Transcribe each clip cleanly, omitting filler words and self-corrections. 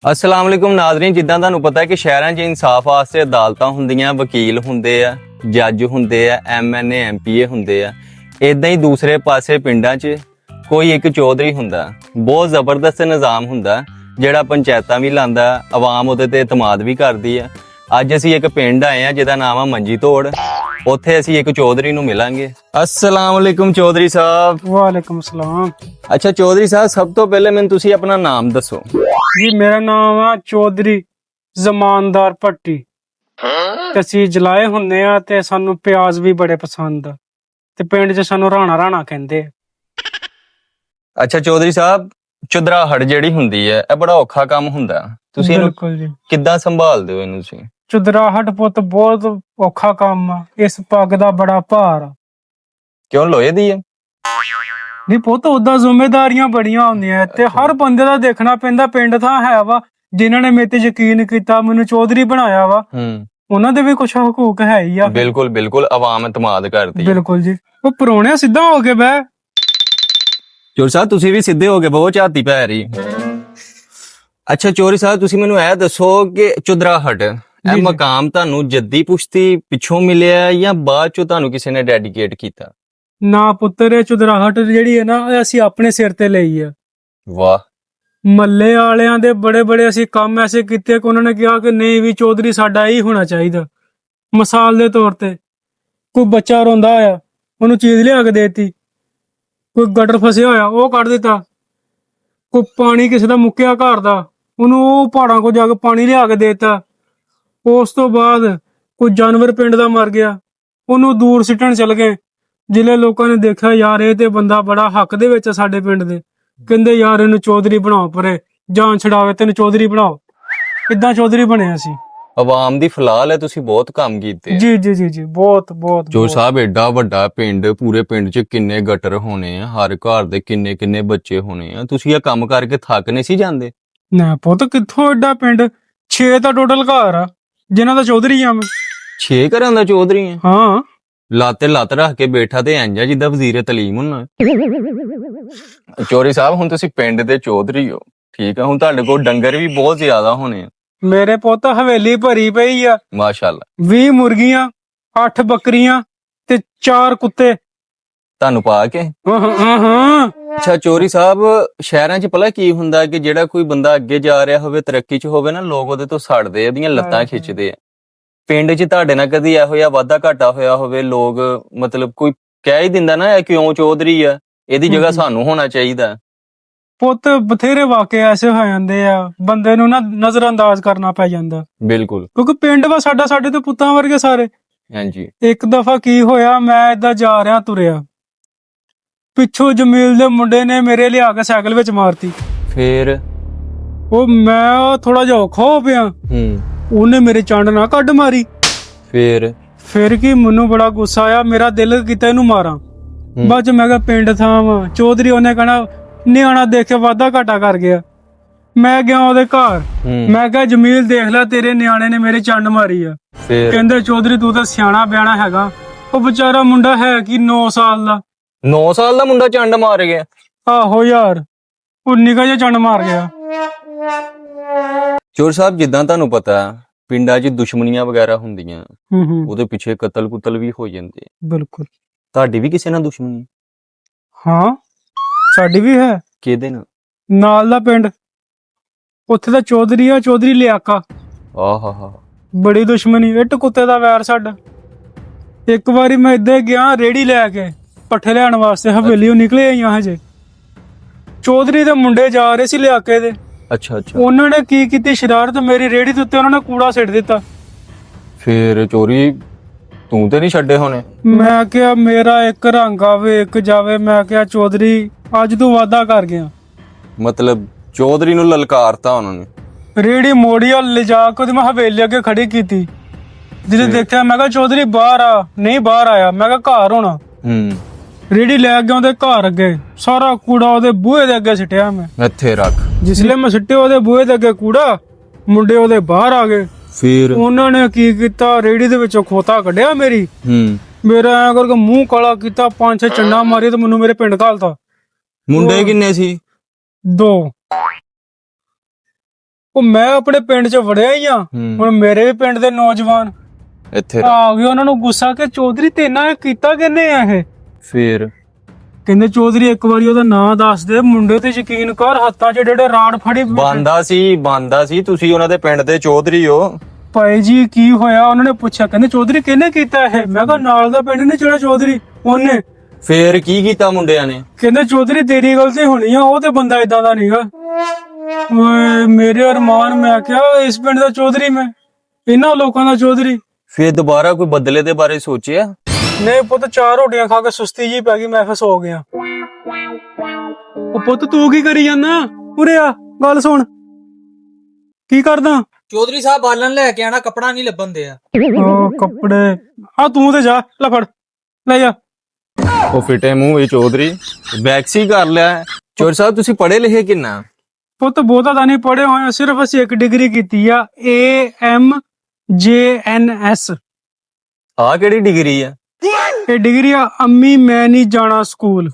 अस्सलाम वालेकुम नाज़रीन। जिद्दां ਤੁਹਾਨੂੰ ਪਤਾ ਹੈ ਕਿ ਸ਼ਹਿਰਾਂ 'ਚ ਇਨਸਾਫ ਵਾਸਤੇ ਅਦਾਲਤਾਂ ਹੁੰਦੀਆਂ, ਵਕੀਲ ਹੁੰਦੇ ਆ, ਜੱਜ ਹੁੰਦੇ ਆ, ਐਮਐਨਏ ਐਮਪੀਏ ਹੁੰਦੇ ਆ। ਇਦਾਂ ਹੀ ਦੂਸਰੇ ਪਾਸੇ ਪਿੰਡਾਂ 'ਚ ਕੋਈ ਇੱਕ ਚੌਧਰੀ ਹੁੰਦਾ। ਬਹੁਤ ਜ਼ਬਰਦਸਤ ਨਿਜ਼ਾਮ ਹੁੰਦਾ ਜਿਹੜਾ ਪੰਚਾਇਤਾਂ ਵੀ ਲਾਂਦਾ, ਆਵਾਮ ਉਹਦੇ ਤੇ ਇਤਮਾਦ ਵੀ ਕਰਦੀ ਆ। ਅੱਜ ਅਸੀਂ ਇੱਕ ਪਿੰਡ ਆਏ ਆ ਜਿਹਦਾ ਨਾਮ ਆ ਮੰਜੀ ਧੋੜ। ਉੱਥੇ ਅਸੀਂ ਇੱਕ ਚੌਧਰੀ ਨੂੰ ਮਿਲਾਂਗੇ। अस्सलाम वालेकुम चौधरी साहब। वालेकुम सलाम अच्छा चौधरी साहब, सब तो पहले मैंने तुसी अपना नाम दसो। जी। मेरा नाम है चौधरी ਜ਼ਮਾਨਦਾਰ ਭੱਟੀ ਤੇ ਅਸੀਂ ਜਲਾਏ ਹੁੰਦੇ ਆ ਤੇ ਸਾਨੂੰ ਪਿਆਜ਼ ਵੀ ਬੜੇ ਪਸੰਦ ਆ ਤੇ ਪਿੰਡ 'ਚ ਸਾਨੂੰ ਰਾਣਾ ਰਾਣਾ ਕਹਿੰਦੇ ਆ। ਅੱਛਾ ਚੌਧਰੀ ਸਾਹਿਬ, ਚੁਦਰਾਹਟ ਜਿਹੜੀ ਹੁੰਦੀ ਹੈ ਇਹ ਬੜਾ ਔਖਾ ਕੰਮ ਹੁੰਦਾ। ਤੁਸੀਂ ਇਹਨੂੰ ਬਿਲਕੁਲ ਜੀ। ਕਿੱਦਾਂ ਸੰਭਾਲਦੇ ਹੋ ਇਹਨੂੰ ਤੁਸੀਂ? ਚੁਦਰਾਹਟ ਪੁੱਤ ਬਹੁਤ ਔਖਾ ਕੰਮ ਆ। ਇਸ ਪੱਗ ਦਾ ਬੜਾ ਭਾਰ ਆ। ਕਿਉਂ, ਲੋਹੇ ਦੀ ਹੈ? ਨਹੀਂ ਪੁੱਤ, ਉਦਾਂ ਜ਼ਿੰਮੇਵਾਰੀਆਂ ਬੜੀਆਂ ਹੁੰਦੀਆਂ ਤੇ ਹਰ ਬੰਦੇ ਦਾ ਦੇਖਣਾ ਪੈਂਦਾ। ਪਿੰਡ ਥਾਂ ਹੈ ਵਾ ਜਿਨ੍ਹਾਂ ਨੇ ਮੇਰੇ ਤੇ ਯਕੀਨ ਕੀਤਾ, ਮੈਨੂੰ ਚੌਧਰੀ ਬਣਾਇਆ ਵਾ, ਉਹਨਾਂ ਦੇ ਵੀ ਕੁਝ ਹਕੂਕ ਹੈ ਹੀ ਆ। ਬਿਲਕੁਲ ਬਿਲकुल, ਆਵਾਮ ਇਤਮਾਦ ਕਰਦੀ ਹੈ। ਬਿਲकुल ਜੀ। ਉਹ ਪਰੋਣਿਆ ਸਿੱਧਾ ਹੋ ਕੇ ਬਹਿ। ਚੌਧਰੀ ਸਾਹਿਬ ਤੁਸੀਂ ਵੀ ਸਿੱਧੇ ਹੋ ਕੇ ਬਹੁਤ ਝਾਤੀ ਪੈ ਰਹੀ। ਅੱਛਾ ਚੌਧਰੀ ਸਾਹਿਬ, ਤੁਸੀਂ ਮੈਨੂੰ ਇਹ ਦੱਸੋ ਕਿ ਚੁਦਰਾਹਟ ਇਹ ਮਕਾਮ ਤੁਹਾਨੂੰ ਜੱਦੀ ਪੁਸ਼ਤੀ ਪਿੱਛੋਂ ਮਿਲਿਆ ਜਾਂ ਬਾਅਦ ਚੋਂ ਤੁਹਾਨੂੰ ਕਿਸੇ ਨੇ ਡੈਡੀਕੇਟ ਕੀਤਾ? ਨਾ ਪੁੱਤਰ, ਇਹ ਚੁਦਰਾਹਟ ਜਿਹੜੀ ਹੈ ਨਾ, ਇਹ ਅਸੀਂ ਆਪਣੇ ਸਿਰ ਤੇ ਲਈ ਆ। ਵਾਹ। ਮੱਲੇ ਵਾਲਿਆਂ ਦੇ ਬੜੇ ਬੜੇ ਅਸੀਂ ਕੰਮ ਐਸੇ ਕੀਤੇ ਕਿ ਉਹਨਾਂ ਨੇ ਕਿਹਾ ਕਿ ਨਹੀਂ ਵੀ ਚੌਧਰੀ ਸਾਡਾ ਹੀ ਹੋਣਾ ਚਾਹੀਦਾ। ਮਿਸਾਲ ਦੇ ਤੌਰ ਤੇ ਕੋਈ ਬੱਚਾ ਰੋਂਦਾ ਹੋਇਆ, ਉਹਨੂੰ ਚੀਜ਼ ਲਿਆ ਕੇ ਦੇਤੀ। ਕੋਈ ਗਟਰ ਫਸਿਆ ਹੋਇਆ, ਉਹ ਕੱਢ ਦਿੱਤਾ। ਕੋਈ ਪਾਣੀ ਕਿਸੇ ਦਾ ਮੁੱਕਿਆ ਘਰ ਦਾ, ਉਹਨੂੰ ਉਹ ਪਹਾੜਾਂ ਕੋਲ ਜਾ ਕੇ ਪਾਣੀ ਲਿਆ ਕੇ ਦੇਤਾ। ਉਸ ਤੋਂ ਬਾਅਦ ਕੋਈ ਜਾਨਵਰ ਪਿੰਡ ਦਾ ਮਰ ਗਿਆ, ਉਹਨੂੰ ਦੂਰ ਸਿੱਟਣ ਚਲ ਗਏ। ਜ਼ਿਲ੍ਹੇ ਲੋਕਾਂ ਨੇ ਦੇਖਿਆ ਯਾਰ ਇਹ ਤੇ ਬੰਦਾ ਬੜਾ ਹੱਕ ਦੇ ਵਿੱਚ ਆ ਸਾਡੇ ਪਿੰਡ ਦੇ, ਕਹਿੰਦੇ ਯਾਰ ਇਹਨੂੰ ਚੌਧਰੀ ਬਣਾਓ, ਪਰੇ ਜਾਨ ਛਡਾਵੇ ਤੈਨੂੰ ਚੌਧਰੀ ਬਣਾਓ। ਕਿੱਦਾਂ ਚੌਧਰੀ ਬਣਿਆ ਸੀ। ਆਵਾਮ ਦੀ ਫਲਾਲ ਹੈ, ਤੁਸੀਂ ਬਹੁਤ ਕੰਮ ਕੀਤੇ। ਜੀ ਜੀ ਜੀ ਜੀ, ਬਹੁਤ ਬਹੁਤ। ਜੋ ਸਾਹਿਬ ਐਡਾ ਵੱਡਾ ਪਿੰਡ, ਪੂਰੇ ਪਿੰਡ 'ਚ ਕਿੰਨੇ ਗਟਰ ਹੋਣੇ ਆ, ਹਰ ਘਰ ਦੇ ਕਿੰਨੇ ਕਿੰਨੇ ਬੱਚੇ ਹੋਣੇ ਆ, ਤੁਸੀਂ ਇਹ ਕੰਮ ਕਰਕੇ ਥੱਕ ਨਹੀਂ ਸੀ ਜਾਂਦੇ? ਨਾ ਪੁੱਤ, ਕਿੱਥੋਂ ਐਡਾ ਪਿੰਡ? 6 ਤਾਂ ਟੋਟਲ ਘਰ ਆ ਜਿਨ੍ਹਾਂ ਦਾ ਚੌਧਰੀ ਆ ਮੈਂ। 6 ਘਰਾਂ ਦਾ ਚੌਧਰੀ ਆ? ਹਾਂ। ਲਾਤੇ ਲੱਤ ਰੱਖ ਕੇ ਬੈਠਾ ਤੇ ਇੰਜ ਆ ਜਿੱਦਾਂ ਵਜ਼ੀਰ ਤਲੀਮ ਹੁੰਨਾ। ਚੌਧਰੀ ਸਾਹਿਬ, ਹੁਣ ਤੁਸੀਂ ਪਿੰਡ ਦੇ ਚੌਧਰੀ ਹੋ, ਠੀਕ ਆ, ਹੁਣ ਤੁਹਾਡੇ ਕੋਲ ਡੰਗਰ ਵੀ ਬਹੁਤ ਜ਼ਿਆਦਾ ਹੋਣੇ ਆ। ਮੇਰੇ ਪੁੱਤ ਹਵੇਲੀ ਭਰੀ ਪਈ ਆ। ਮਾਸ਼ਾਅੱਲਾ। 20 ਮੁਰਗੀਆਂ, 8 ਬੱਕਰੀਆਂ ਤੇ 4 ਕੁੱਤੇ ਤੁਹਾਨੂੰ ਪਾ ਕੇ। ਹਾਂ। ਅੱਛਾ ਚੌਧਰੀ ਸਾਹਿਬ, ਸ਼ਹਿਰਾਂ 'ਚ ਭਲਾ ਕੀ ਹੁੰਦਾ ਕਿ ਜਿਹੜਾ ਕੋਈ ਬੰਦਾ ਅੱਗੇ ਜਾ ਰਿਹਾ ਹੋਵੇ, ਤਰੱਕੀ 'ਚ ਹੋਵੇ ਨਾ, ਲੋਕ ਉਹਦੇ ਤੋਂ ਸੜਦੇ ਆ, ਉਹਦੀਆਂ ਲੱਤਾਂ ਖਿੱਚਦੇ ਆ। ਪਿੰਡ 'ਚ ਤੁਹਾਡੇ ਨਾਲ ਕਦੀ ਇਹੋ ਜਿਹਾ ਵਾਧਾ ਘਾਟਾ ਹੋਇਆ ਹੋਵੇ, ਲੋਕ ਮਤਲਬ ਕੋਈ ਕਹਿ ਹੀ ਦਿੰਦਾ ਨਾ ਇਹ ਕਿਉਂ ਚੌਧਰੀ ਆ, ਇਹਦੀ ਜਗ੍ਹਾ ਸਾਨੂੰ ਹੋਣਾ ਚਾਹੀਦਾ? ਪੁੱਤ ਬਥੇਰੇ ਵਾਕਿਆ ਐਸੇ ਹੋ ਜਾਂਦੇ ਆ, ਬੰਦੇ ਨੂੰ ਨਾ ਨਜ਼ਰ ਅੰਦਾਜ਼ ਕਰਨਾ ਪੈ ਜਾਂਦਾ। ਬਿਲਕੁਲ। ਕਿਉਂਕਿ ਪਿੰਡ ਵਾ ਸਾਡਾ, ਸਾਡੇ ਤੇ ਪੁੱਤਾਂ ਵਰਗੇ ਸਾਰੇ। ਹਾਂਜੀ। ਇੱਕ ਦਫਾ ਕੀ ਹੋਇਆ, ਮੈਂ ਏਦਾਂ ਜਾ ਰਿਹਾ ਤੁਰਿਆ, ਪਿੱਛੋਂ ਜਮੀਲ ਦੇ ਮੁੰਡੇ ਨੇ ਮੇਰੇ ਲਿਆ ਕੇ ਸਾਈਕਲ ਵਿੱਚ ਮਾਰਤੀ। ਫੇਰ? ਉਹ ਮੈਂ ਥੋੜਾ ਜਿਹਾ ਔਖਾ ਹੋ ਪਿਆ। ਉਹਨੇ ਮੇਰੇ ਚੰਡ ਨਾ ਕੱਢ ਮਾਰੀ। ਫਿਰ ਕੀ, ਮੈਨੂੰ ਬੜਾ ਗੁੱਸਾ ਆਇਆ, ਮੇਰਾ ਦਿਲ ਕੀਤਾ ਇਹਨੂੰ ਮਾਰਾਂ। ਬਾਅਦ ਚ ਮੈਂ ਕਿਹਾ ਪਿੰਡ ਥਾਂ ਵਾ ਚੌਧਰੀ, ਉਹਨੇ ਕਹਿਣਾ ਨਿਆਣਾ ਦੇਖ ਕੇ ਵਾਧਾ ਘਾਟਾ ਕਰ ਗਿਆ। ਮੈਂ ਗਿਆ ਉਹਦੇ ਘਰ, ਮੈਂ ਕਿਹਾ ਜਮੀਲ ਦੇਖ ਲੈ, ਤੇਰੇ ਨਿਆਣੇ ਨੇ ਮੇਰੇ ਚੰਡ ਮਾਰੀ ਆ। ਕਹਿੰਦੇ ਚੌਧਰੀ ਤੂੰ ਤਾਂ ਸਿਆਣਾ ਬਿਆਣਾ ਹੈਗਾ। ਉਹ ਵਿਚਾਰਾ ਮੁੰਡਾ ਹੈ ਕੀ 9 ਸਾਲ ਦਾ। 9 ਸਾਲ ਦਾ ਮੁੰਡਾ ਚੰਡ ਮਾਰ ਗਿਆ? ਆਹੋ ਯਾਰ, ਉਹ ਨਿੱਕਾ ਜਿਹਾ ਚੰਡ ਮਾਰ ਗਿਆ। ਚੋਰ ਸਾਹਿਬ, ਜਿੱਦਾਂ ਤੁਹਾਨੂੰ ਪਤਾ ਪਿੰਡਾਂ 'ਚ ਦੁਸ਼ਮਣੀਆਂ ਵਗੈਰਾ ਹੁੰਦੀਆਂ, ਉਹਦੇ ਪਿੱਛੇ ਕਤਲ ਕੁਤਲ ਵੀ ਹੋ ਜਾਂਦੇ। ਬਿਲਕੁਲ। ਤੁਹਾਡੀ ਵੀ ਕਿਸੇ ਨਾਲ ਦੁਸ਼ਮਣੀ? ਹਾਂ, ਸਾਡੀ ਵੀ ਹੈ। ਕਿਹਦੇ ਨਾਲ ਦਾ ਪਿੰਡ, ਉੱਥੇ ਦਾ ਚੌਧਰੀ ਆ, ਚੌਧਰੀ ਲਿਆਕਾ। ਆਹਾ, ਬੜੀ ਦੁਸ਼ਮਣੀ, ਇੱਟ ਕੁੱਤੇ ਦਾ ਵੈਰ ਸਾਡਾ। ਇੱਕ ਵਾਰੀ ਮੈਂ ਇੱਦਾਂ ਗਿਆ ਰੇੜੀ ਲੈ ਕੇ ਪੱਠੇ ਲੈਣ ਵਾਸਤੇ, ਹਵੇਲੀ ਨਿਕਲੇ ਆਈਆਂ ਹਜੇ, ਚੌਧਰੀ ਦੇ ਮੁੰਡੇ ਜਾ ਰਹੇ ਸੀ ਲਿਆਕੇ ਦੇ। ਅੱਛਾ। ਉਹਨਾਂ ਨੇ ਕੀ ਕੀਤੀ ਸ਼ਰਾਰਤ, ਮੇਰੀ ਰੇੜੀ ਦੇ ਉੱਤੇ ਉਹਨਾਂ ਨੇ ਕੂੜਾ ਸਿੱਟ ਦਿੱਤਾ। ਫੇਰ ਚੋਰੀ ਤੂੰ ਤੇ ਨਹੀਂ ਛੱਡੇ ਹੋਣੇ? ਮੈਂ ਕਿਹਾ ਮੇਰਾ ਇੱਕ ਰੰਗ ਆਵੇ ਇੱਕ ਜਾਵੇ। ਮੈਂ ਕਿਹਾ ਚੌਧਰੀ ਅੱਜ ਤੂੰ ਵਾਅਦਾ ਕਰ ਗਿਆ। ਮਤਲਬ ਚੌਧਰੀ ਨੂੰ ਲਲਕਾਰਤਾ ਉਹਨਾਂ ਨੇ? ਰੇੜੀ ਮੋੜੀ ਲਿਜਾ ਕੇ ਉਹਦੀ ਮੈਂ ਹਵੇਲੀ ਅੱਗੇ ਖੜੀ ਕੀਤੀ। ਜਿਹਦੇ ਦੇਖਿਆ ਮੈਂ ਕਿਹਾ ਚੌਧਰੀ ਬਾਹਰ ਆ, ਨਹੀਂ ਬਾਹਰ ਆਇਆ। ਮੈਂ ਕਿਹਾ ਘਰ ਹੋਣਾ। ਰੇੜੀ ਲੈ ਗਿਆ ਉਹਦੇ ਘਰ ਅੱਗੇ, ਸਾਰਾ ਕੂੜਾ ਉਹਦੇ ਬੂਹੇ ਦੇ ਅੱਗੇ ਸਿੱਟਿਆ ਮੈਂ। ਇੱਥੇ ਰੱਖ। ਜਿਸਲੇ ਮੈਂ ਸਿੱਟਿਆ ਉਹਦੇ ਬੂਹੇ ਦੇ ਅੱਗੇ ਕੂੜਾ, ਮੁੰਡੇ ਉਹਦੇ ਬਾਹਰ ਆ ਗਏ। ਫਿਰ ਉਹਨਾਂ ਨੇ ਕੀ ਕੀਤਾ, ਰੇੜੀ ਦੇ ਵਿੱਚੋਂ ਖੋਤਾ ਕੱਢਿਆ ਮੇਰੀ। ਮੇਰਾ ਐਂ ਕਰਕੇ ਮੂੰਹ ਕਾਲਾ ਕੀਤਾ, 5-6 ਚੰਡਾ ਮਾਰੀ ਤੇ ਮੈਨੂੰ ਮੇਰੇ ਪਿੰਡ ਘਾਲਤਾ। ਮੁੰਡੇ ਕਿੰਨੇ ਸੀ? 2। ਉਹ ਮੈਂ ਆਪਣੇ ਪਿੰਡ 'ਚ ਵੜਿਆ ਹੀ ਆ। ਹੁਣ ਮੇਰੇ ਵੀ ਪਿੰਡ ਦੇ ਨੌਜਵਾਨ ਇੱਥੇ ਆ ਗਏ, ਉਹਨਾਂ ਨੂੰ ਗੁੱਸਾ ਕਿ ਚੌਧਰੀ ਤੇਨਾ ਇਹ ਕੀਤਾ ਕਿੰਨੇ ਆ ਇਹ। ਫਿਰ ਕਹਿੰਦੇ ਚੌਧਰੀ ਇੱਕ ਵਾਰੀ ਉਹਦਾ ਨਾਂ ਦੱਸ ਦੇ, ਮੁੰਡੇ ਤੇ ਯਕੀਨ ਕਰ, ਹੱਥਾਂ 'ਚ ਜਿਹੜੇ ਰਾੜ ਫੜੀ ਬੰਦਾ ਸੀ ਤੁਸੀਂ ਉਹਨਾਂ ਦੇ ਪਿੰਡ ਦੇ ਚੌਧਰੀ ਹੋ। ਭਾਈ ਜੀ ਕੀ ਹੋਇਆ? ਉਹਨਾਂ ਨੇ ਪੁੱਛਿਆ, ਕਹਿੰਦੇ ਚੌਧਰੀ ਕਿਹਨੇ ਕੀਤਾ ਇਹ? ਮੈਂ ਕਿਹਾ ਨਾਲ ਦਾ ਪਿੰਡ ਨੇ ਜਿਹੜਾ ਚੌਧਰੀ ਉਹਨੇ। ਫੇਰ ਕੀ ਕੀਤਾ ਮੁੰਡਿਆਂ ਨੇ? ਕਹਿੰਦੇ ਚੌਧਰੀ ਤੇਰੀ ਗਲਤੀ ਹੋਣੀ ਆ, ਉਹ ਤੇ ਬੰਦਾ ਇਦਾਂ ਦਾ ਨਹੀਂਗਾ। ਓਏ ਮੇਰੇ ਅਰਮਾਨ, ਮੈਂ ਕਿਹਾ ਇਸ ਪਿੰਡ ਦਾ ਚੌਧਰੀ ਮੈਂ, ਇਹਨਾਂ ਲੋਕਾਂ ਦਾ ਚੌਧਰੀ। ਫੇਰ ਦੁਬਾਰਾ ਕੋਈ ਬਦਲੇ ਦੇ ਬਾਰੇ ਸੋਚਿਆ? ਨਹੀਂ ਪੁੱਤ, 4 ਰੋਟੀਆਂ ਖਾ ਕੇ ਸੁਸਤੀ ਜੀ ਪੈ ਗਈ, ਮੈਂ ਫਿਰ ਸੋ ਗਿਆ। ਉਹ ਪੁੱਤ ਤੂੰ ਕੀ ਕਰੀ ਜਾਂਦਾ? ਉਰੇ ਆ, ਗੱਲ ਸੁਣ। ਕੀ ਕਰਦਾ? ਚੌਧਰੀ ਸਾਹਿਬ ਬਾਲਣ ਲੈ ਕੇ ਆਣਾ, ਕੱਪੜਾ ਨਹੀਂ ਲੱਭਣ ਦੇ ਆ। ਕੱਪੜੇ ਆ ਤੂੰ ਤੇ ਜਾ, ਲੈ ਫੜ, ਲੈ ਜਾ। ਉਹ ਫਿੱਟੇ ਮੂੰਹ ਵਿੱਚ ਚੌਧਰੀ ਵੈਕਸੀ ਕਰ ਲਿਆ। ਚੋਰ ਸਾਹਿਬ ਤੁਸੀਂ ਪੜ੍ਹੇ ਲਿਖੇ ਕਿੰਨਾ? ਪੁੱਤ ਬਹੁਤਾ ਤਾਂ ਨਹੀਂ ਪੜ੍ਹੇ ਹੋਏ, ਸਿਰਫ ਅਸੀਂ ਇੱਕ ਡਿਗਰੀ ਕੀਤੀ ਆ, AMJNS। ਆਹ ਕਿਹੜੀ ਡਿਗਰੀ ਆ? ਇਹ ਡਿਗਰੀ ਆ ਅੰਮੀ ਮੈਂ ਨਹੀਂ ਜਾਣਾ ਸਕੂਲ।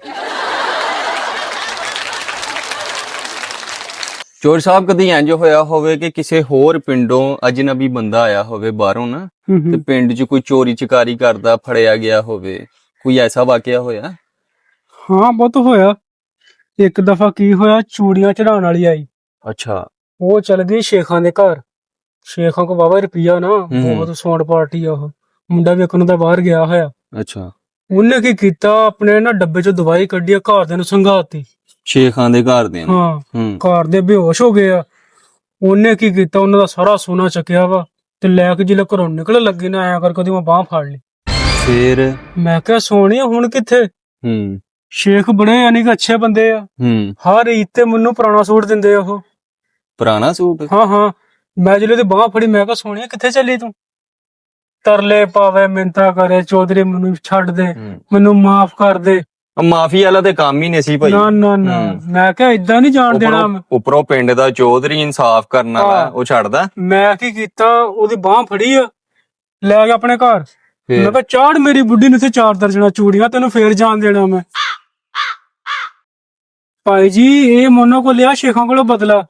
ਚੋਰ ਸਾਹਿਬ ਕਦੀ ਇੰਜ ਹੋਇਆ ਹੋਵੇ ਕਿ ਕਿਸੇ ਹੋਰ ਪਿੰਡੋਂ ਅਜਨਬੀ ਬੰਦਾ ਆਇਆ ਹੋਵੇ ਬਾਹਰੋਂ ਨਾ, ਤੇ ਪਿੰਡ 'ਚ ਕੋਈ ਚੋਰੀ ਚਕਾਰੀ ਕਰਦਾ ਫੜਿਆ ਗਿਆ ਹੋਵੇ, ਕੋਈ ਐਸਾ ਵਾਕਿਆ ਹੋਇਆ? ਹਾਂ ਬਹੁਤ ਹੋਇਆ। ਇੱਕ ਦਫਾ ਕੀ ਹੋਇਆ, ਚੂੜੀਆਂ ਚੜਾਉਣ ਵਾਲੀ ਆਈ। ਅੱਛਾ। ਉਹ ਚਲ ਗਈ ਸ਼ੇਖਾਂ ਦੇ ਘਰ। ਸ਼ੇਖਾਂ ਕੋ ਵਾਵਾ ਰੁਪਈਆ ਨਾ, ਬਹੁਤ ਸੌਂਡ ਪਾਰਟੀ ਆ ਉਹ। ਮੁੰਡਾ ਵੀ ਇੱਕ ਨੂੰ ਤਾਂ ਬਾਹਰ ਗਿਆ ਹੋਇਆ। ਅੱਛਾ। ਉਹਨੇ ਕੀ ਕੀਤਾ, ਆਪਣੇ ਨਾ ਡੱਬੇ 'ਚੋਂ ਦਵਾਈ ਕੱਢੀ, ਘਰਦਿਆਂ ਨੂੰ ਸੰਘਾਤੀ। ਸ਼ੇਖਾਂ ਦੇ ਘਰ ਦੇ? ਹਾਂ। ਘਰ ਦੇ ਬੇਹੋਸ਼ ਹੋ ਗਏ ਆ। ਉਹਨੇ ਕੀ ਕੀਤਾ, ਉਹਨਾਂ ਦਾ ਸਾਰਾ ਸੋਨਾ ਚੱਕਿਆ ਵਾ ਤੇ ਲੈ ਕੇ ਜਿਲੇ ਘਰੋਂ ਨਿਕਲ ਲੱਗੀ ਨਾ, ਐਂ ਕਰਕੇ ਉਹਦੀ ਮੈਂ ਬਾਂਹ ਫੜ ਲਈ। ਫੇਰ? ਮੈਂ ਕਿਹਾ ਸੋਹਣੀਆ ਹੁਣ ਕਿੱਥੇ? ਸ਼ੇਖ ਬੜੇ ਯਾਨੀ ਕਿ ਅੱਛੇ ਬੰਦੇ ਆ। ਹਰ ਈਦ ਤੇ ਮੈਨੂੰ ਪੁਰਾਣਾ ਸੂਟ ਦਿੰਦੇ ਆ ਉਹ। ਪੁਰਾਣਾ ਸੂਟ? ਹਾਂ। ਮੈਂ ਜਦੋਂ ਉਹਦੀ ਬਾਂਹ ਫੜੀ, ਮੈਂ ਕਿਹਾ ਸੋਹਣੀਆ ਕਿੱਥੇ ਚੱਲੀ ਤੂੰ? ਤਰਲੇ ਪਾਵੇ, ਮਿੰਤਾ ਕਰੇ, ਚੌਧਰੀ ਮੈਨੂੰ ਛੱਡ ਦੇ, ਮੈਨੂੰ ਮਾਫ ਕਰ ਦੇ। ਮਾਫੀ ਵਾਲਾ ਤੇ ਕੰਮ ਹੀ ਨਹੀਂ ਸੀ ਭਾਈ। ਨਾ ਮੈਂ ਕਿਹਾ ਇਦਾਂ ਨਹੀਂ ਜਾਣ ਦੇਣਾ। ਉੱਪਰੋਂ ਪਿੰਡ ਦਾ ਚੌਧਰੀ ਇਨਸਾਫ ਕਰਨ ਵਾਲਾ, ਉਹ ਛੱਡਦਾ? ਮੈਂ ਕੀ ਕੀਤਾ, ਉਹਦੀ ਬਾਂਹ ਫੜੀ ਆ, ਲੈ ਗਿਆ ਆਪਣੇ ਘਰ। ਮੈਂ ਕਿਹਾ ਚਾੜ ਮੇਰੀ ਬੁੱਢੀ ਨੂੰ ਤੇ 4 ਦਰਜਨਾਂ ਚੂੜੀਆਂ, ਤੈਨੂੰ ਫੇਰ ਜਾਣ ਦੇਣਾ ਮੈਂ। ਭਾਈ ਜੀ ਇਹ ਮੋਨੋ ਕੋ ਲਿਆ ਸ਼ੇਖਾਂ ਕੋਲੋਂ ਬਦਲਾ।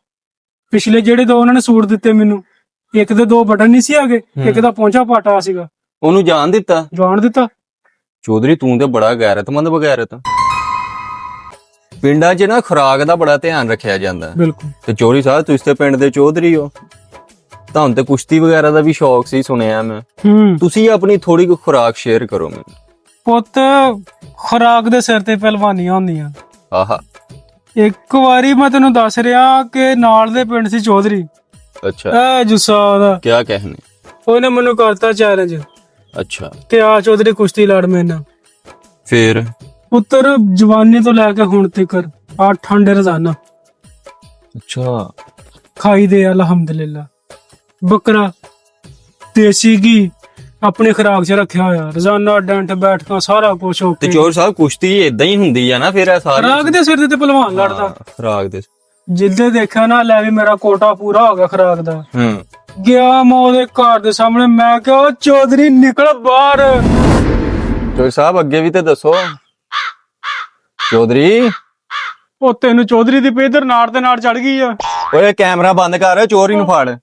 ਪਿਛਲੇ ਜਿਹੜੇ 2 ਉਹਨਾਂ ਨੇ ਸੂਟ ਦਿੱਤੇ ਮੈਨੂੰ, ਇੱਕ ਦੇ 2 ਬਟਨ ਨਹੀਂ ਸੀ ਹੈਗੇ, ਇੱਕ ਦਾ ਪਹੁੰਚਾ ਪਾਟਾ ਸੀਗਾ। ਉਹਨੂੰ ਜਾਣ ਦਿੱਤਾ? ਜਾਣ ਦਿੱਤਾ। ਚੌਧਰੀ ਤੂੰ ਤੇ ਬੜਾ ਗੈਰਤਮੰਦ ਬਗੈਰਤ। ਪਿੰਡਾਂ 'ਚ ਨਾ ਖੁਰਾਕ ਦਾ ਬੜਾ ਧਿਆਨ ਰੱਖਿਆ ਜਾਂਦਾ। ਬਿਲਕੁਲ। ਤੇ ਚੋਰੀ ਸਾਹਿਬ ਤੁਸੀਂ ਤੇ ਪਿੰਡ ਦੇ ਚੌਧਰੀ ਹੋ, ਤੁਹਾਨੂੰ ਤੇ ਕੁਸ਼ਤੀ ਵਗੈਰਾ ਦਾ ਵੀ ਸ਼ੌਕ ਸੀ ਸੁਣਿਆ ਮੈਂ। ਤੁਸੀਂ ਆਪਣੀ ਥੋੜੀ ਕੁ ਖੁਰਾਕ ਸ਼ੇਅਰ ਕਰੋ ਮੈਨੂੰ। ਪੁੱਤ ਖੁਰਾਕ ਦੇ ਸਿਰ ਤੇ ਪਹਿਲਵਾਨੀਆਂ ਹੁੰਦੀਆਂ। ਆਹਾ। ਇੱਕ ਵਾਰੀ ਮੈਂ ਤੈਨੂੰ ਦੱਸ ਰਿਹਾ ਕਿ ਨਾਲ ਦੇ ਪਿੰਡ ਸੀ ਚੌਧਰੀ। ਅੱਛਾ। ਇਹ ਜੁੱਸਾ ਉਹਦਾ। ਕੀ ਕਹਿਣੇ? ਉਹਨੇ ਮੈਨੂੰ ਕਰਤਾ ਚੈਲੰਜ। ਅੱਛਾ। ਤੇ ਆ ਚੌਧਰੀ ਕੁਸ਼ਤੀ ਲੜ ਮੇਰੇ ਨਾਲ। ਫੇਰ? ਪੁੱਤਰ ਜਵਾਨੀ ਤੋਂ ਲੈ ਕੇ ਹੁਣ ਤੱਕ 8 ਅੰਡੇ ਰੋਜ਼ਾਨਾ। ਅੱਛਾ। ਖਾਈ ਦੇ ਅਲਹਮਦੁਲਿਲਾ। ਬੱਕਰਾ, ਦੇਸੀ ਘੀ ਆਪਣੀ ਖੁਰਾਕ 'ਚ ਰੱਖਿਆ ਹੋਇਆ, ਰੋਜ਼ਾਨਾ ਡੰਟ ਬੈਠਕਾਂ ਸਾਰਾ ਕੁਝ। ਤੇ ਚੋਰ ਸਾਹਿਬ ਕੁਸ਼ਤੀ ਇਦਾਂ ਹੀ ਹੁੰਦੀ ਆ ਨਾ ਫਿਰ? ਇਹ ਸਾਰੀ ਖੁਰਾਕ ਦੇ ਸਿਰ ਤੇ ਪਹਿਲਵਾਨ ਲੜਦਾ। ਖੁਰਾਕ ਦੇ ਜਿੱਦੇ ਦੇਖਿਆ ਨਾ, ਲੈ ਵੀ ਮੇਰਾ ਕੋਟਾ ਪੂਰਾ ਹੋ ਗਿਆ ਖੁਰਾਕ ਦਾ। ਗਿਆ ਮੈਂ ਉਹਦੇ ਘਰ ਦੇ ਸਾਹਮਣੇ, ਮੈਂ ਕਿਹਾ ਚੌਧਰੀ ਨਿਕਲ ਬਾਹਰ। ਚੋਰ ਸਾਹਿਬ ਅੱਗੇ ਵੀ ਤੇ ਦੱਸੋ। ਚੌਧਰੀ, ਉਹ ਤੈਨੂੰ ਚੌਧਰੀ ਦੀ ਪੇਦਰ ਨਾੜ ਤੇ ਨਾੜ ਚੜ ਗਈ ਆ। ਓਏ ਕੈਮਰਾ ਬੰਦ ਕਰ, ਚੋਰੀ ਨੂੰ ਫੜ।